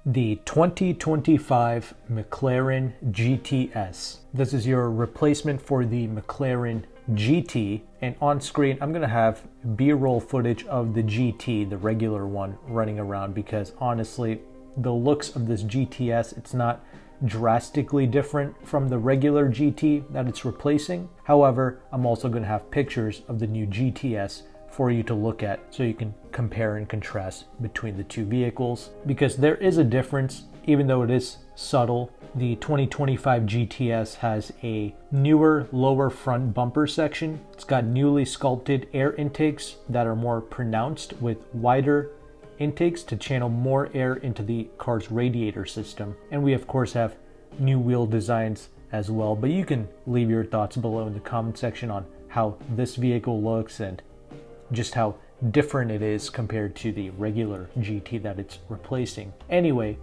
the 2025 McLaren GTS. This is your replacement for the McLaren GT, and on screen I'm gonna have B-roll footage of the GT, the regular one, running around, because honestly the looks of this GTS, it's not drastically different from the regular GT that it's replacing. However, I'm also going to have pictures of the new GTS for you to look at so you can compare and contrast between the two vehicles, because there is a difference, even though it is subtle. The 2025 GTS has a newer lower front bumper section. It's got newly sculpted air intakes that are more pronounced, with wider intakes to channel more air into the car's radiator system. And we of course have new wheel designs as well, but you can leave your thoughts below in the comment section on how this vehicle looks and just how different it is compared to the regular GT that it's replacing. Anyway,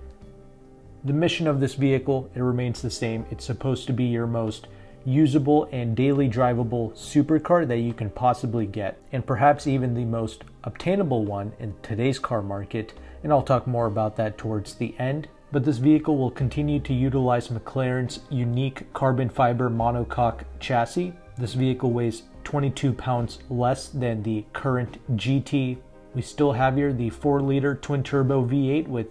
the mission of this vehicle, it remains the same. It's supposed to be your most usable and daily drivable supercar that you can possibly get, and perhaps even the most obtainable one in today's car market, and I'll talk more about that towards the end. But this vehicle will continue to utilize McLaren's unique carbon fiber monocoque chassis. This vehicle weighs 22 pounds less than the current GT. We still have here the 4-liter twin-turbo V8 with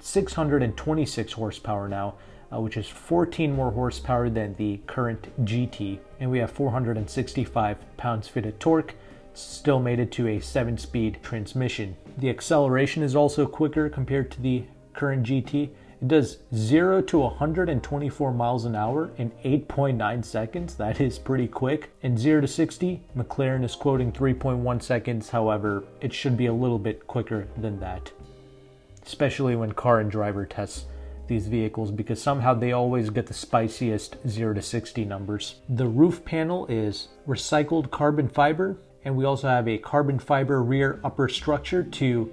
626 horsepower now, which is 14 more horsepower than the current GT. And we have 465 pounds-feet of torque, still mated to a 7-speed transmission. The acceleration is also quicker compared to the current GT. It does 0 to 124 miles an hour in 8.9 seconds. That is pretty quick. And 0 to 60, McLaren is quoting 3.1 seconds. However, it should be a little bit quicker than that, especially when car and driver tests these vehicles, because somehow they always get the spiciest 0 to 60 numbers. The roof panel is recycled carbon fiber, and we also have a carbon fiber rear upper structure to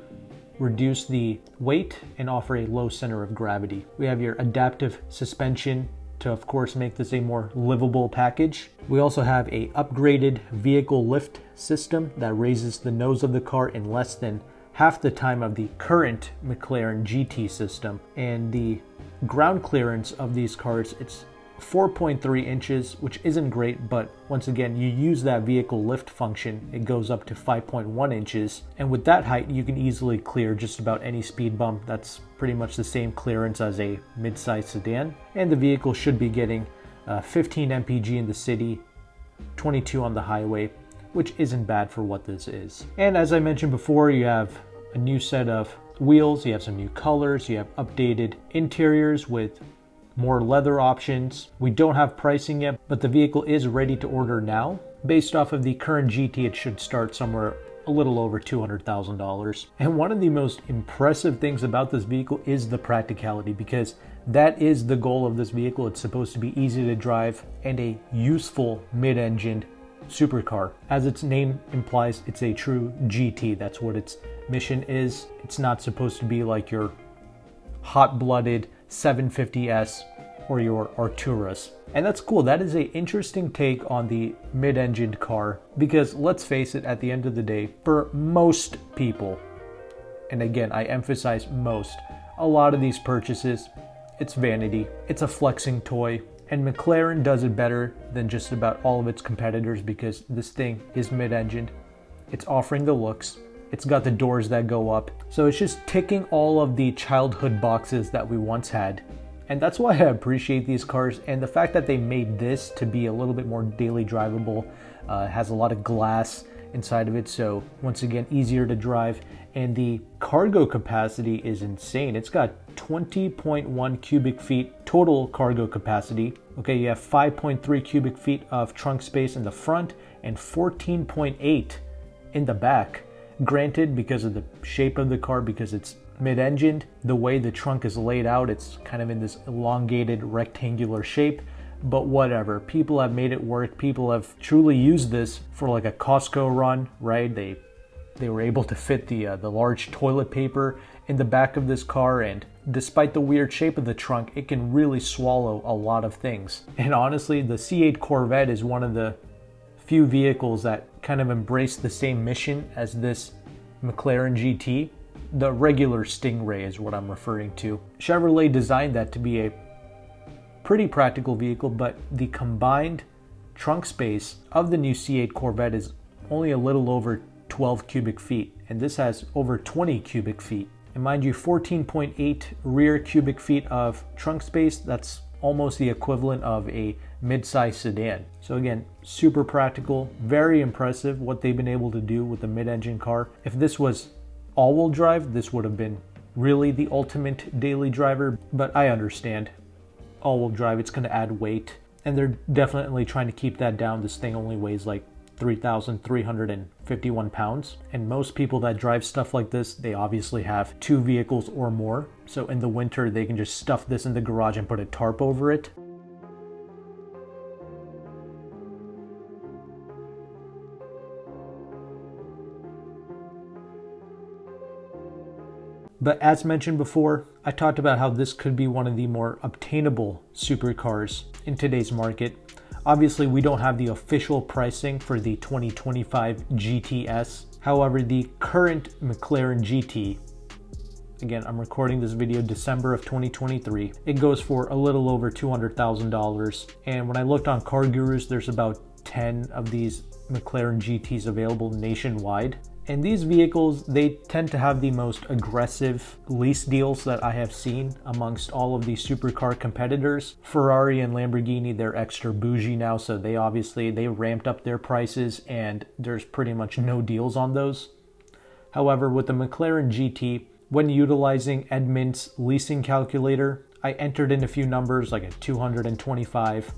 reduce the weight and offer a low center of gravity. We have your adaptive suspension to of course make this a more livable package. We also have a upgraded vehicle lift system that raises the nose of the car in less than half the time of the current McLaren GT system. And the ground clearance of these cars, it's 4.3 inches, which isn't great, but once again, you use that vehicle lift function, it goes up to 5.1 inches. And with that height, you can easily clear just about any speed bump. That's pretty much the same clearance as a mid-size sedan. And the vehicle should be getting 15 mpg in the city, 22 on the highway, which isn't bad for what this is. And as I mentioned before, you have a new set of wheels, you have some new colors, you have updated interiors with more leather options. We don't have pricing yet, but the vehicle is ready to order now. Based off of the current GT, it should start somewhere a little over $200,000. And one of the most impressive things about this vehicle is the practicality, because that is the goal of this vehicle. It's supposed to be easy to drive and a useful mid-engined supercar. As its name implies, it's a true GT. That's what its mission is. It's not supposed to be like your hot-blooded 750S or your Arturas. And that's cool. That is an interesting take on the mid-engined car, because let's face it, at the end of the day, for most people, and again, I emphasize most, a lot of these purchases, it's vanity. It's a flexing toy. And McLaren does it better than just about all of its competitors, because this thing is mid-engined. It's offering the looks. It's got the doors that go up. So it's just ticking all of the childhood boxes that we once had. And that's why I appreciate these cars. And the fact that they made this to be a little bit more daily drivable, has a lot of glass inside of it. So once again, easier to drive. And the cargo capacity is insane. It's got 20.1 cubic feet total cargo capacity. Okay, you have 5.3 cubic feet of trunk space in the front and 14.8 in the back. Granted, because of the shape of the car, because it's mid-engined, the way the trunk is laid out, it's kind of in this elongated rectangular shape. But whatever, people have made it work. People have truly used this for like a Costco run, right? They were able to fit the large toilet paper in the back of this car, and despite the weird shape of the trunk, it can really swallow a lot of things. And honestly, the C8 Corvette is one of the few vehicles that kind of embrace the same mission as this McLaren GT. The regular Stingray is what I'm referring to. Chevrolet designed that to be a pretty practical vehicle, but the combined trunk space of the new C8 Corvette is only a little over 12 cubic feet, and this has over 20 cubic feet. And mind you, 14.8 rear cubic feet of trunk space, that's almost the equivalent of a mid-size sedan. So again, super practical, very impressive what they've been able to do with the mid-engine car. If this was all-wheel drive, this would have been really the ultimate daily driver, but I understand. All-wheel drive, it's going to add weight, and they're definitely trying to keep that down. This thing only weighs like 3,351 pounds, and most people that drive stuff like this, they obviously have 2 vehicles or more, so in the winter they can just stuff this in the garage and put a tarp over it. But as mentioned before, I talked about how this could be one of the more obtainable supercars in today's market. Obviously, we don't have the official pricing for the 2025 GTS. However, the current McLaren GT, again, I'm recording this video December of 2023, it goes for a little over $200,000. And when I looked on Car Gurus, there's about 10 of these McLaren GTs available nationwide. And these vehicles, they tend to have the most aggressive lease deals that I have seen amongst all of these supercar competitors. Ferrari and Lamborghini, they're extra bougie now, so they ramped up their prices and there's pretty much no deals on those. However, with the McLaren GT, when utilizing Edmund's leasing calculator, I entered in a few numbers like a $225,000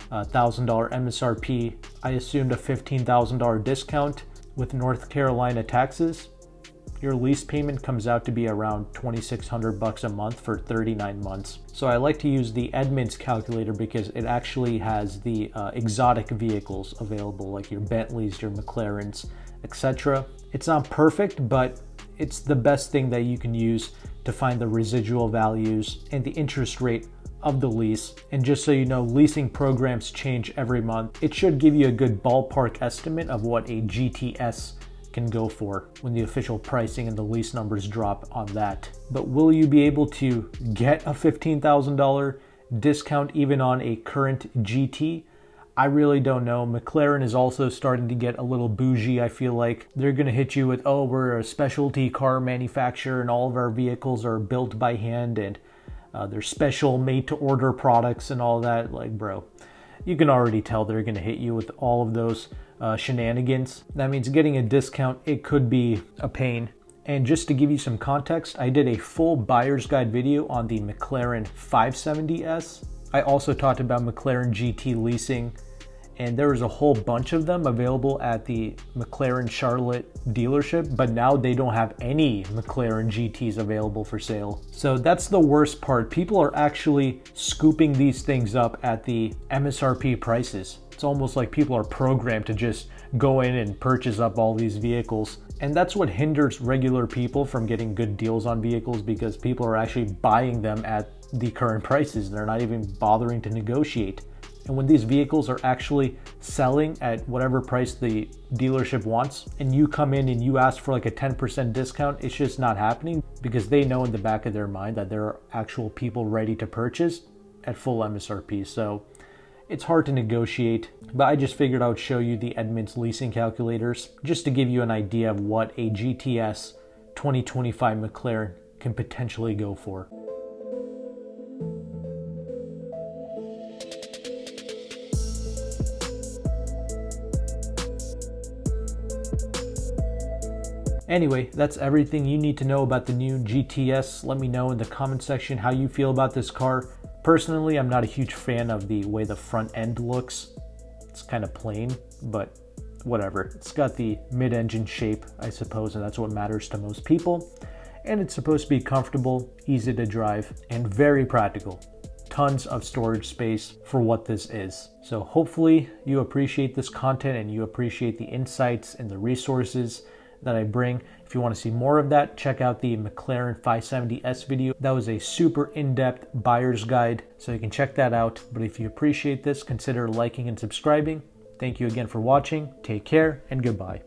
MSRP. I assumed a $15,000 discount. With North Carolina taxes, your lease payment comes out to be around $2,600 a month for 39 months. So I like to use the Edmunds calculator because it actually has the exotic vehicles available, like your Bentleys, your McLarens, etc. It's not perfect, but it's the best thing that you can use to find the residual values and the interest rate of the lease. And just so you know, leasing programs change every month. It should give you a good ballpark estimate of what a GTS can go for when the official pricing and the lease numbers drop on that. But will you be able to get a $15,000 discount even on a current GT? I really don't know. McLaren is also starting to get a little bougie. I feel like they're going to hit you with, oh, we're a specialty car manufacturer and all of our vehicles are built by hand and they're special made to order products and all that. Like, bro, you can already tell they're going to hit you with all of those shenanigans. That means getting a discount, it could be a pain. And just to give you some context, I did a full buyer's guide video on the McLaren 570S. I also talked about McLaren GT leasing, and there was a whole bunch of them available at the McLaren Charlotte dealership, but now they don't have any McLaren GTs available for sale. So that's the worst part. People are actually scooping these things up at the MSRP prices. It's almost like people are programmed to just go in and purchase up all these vehicles. And that's what hinders regular people from getting good deals on vehicles, because people are actually buying them at the current prices. They're not even bothering to negotiate. And when these vehicles are actually selling at whatever price the dealership wants, and you come in and you ask for like a 10% discount, it's just not happening, because they know in the back of their mind that there are actual people ready to purchase at full MSRP. So it's hard to negotiate, but I just figured I would show you the Edmunds leasing calculators just to give you an idea of what a GTS 2025 McLaren can potentially go for. Anyway, that's everything you need to know about the new GTS. Let me know in the comment section how you feel about this car. Personally, I'm not a huge fan of the way the front end looks. It's kind of plain, but whatever. It's got the mid-engine shape, I suppose, and that's what matters to most people. And it's supposed to be comfortable, easy to drive, and very practical. Tons of storage space for what this is. So hopefully you appreciate this content and you appreciate the insights and the resources that I bring. If you want to see more of that, check out the McLaren 570S video. That was a super in-depth buyer's guide, so you can check that out. But if you appreciate this, consider liking and subscribing. Thank you again for watching. Take care and goodbye.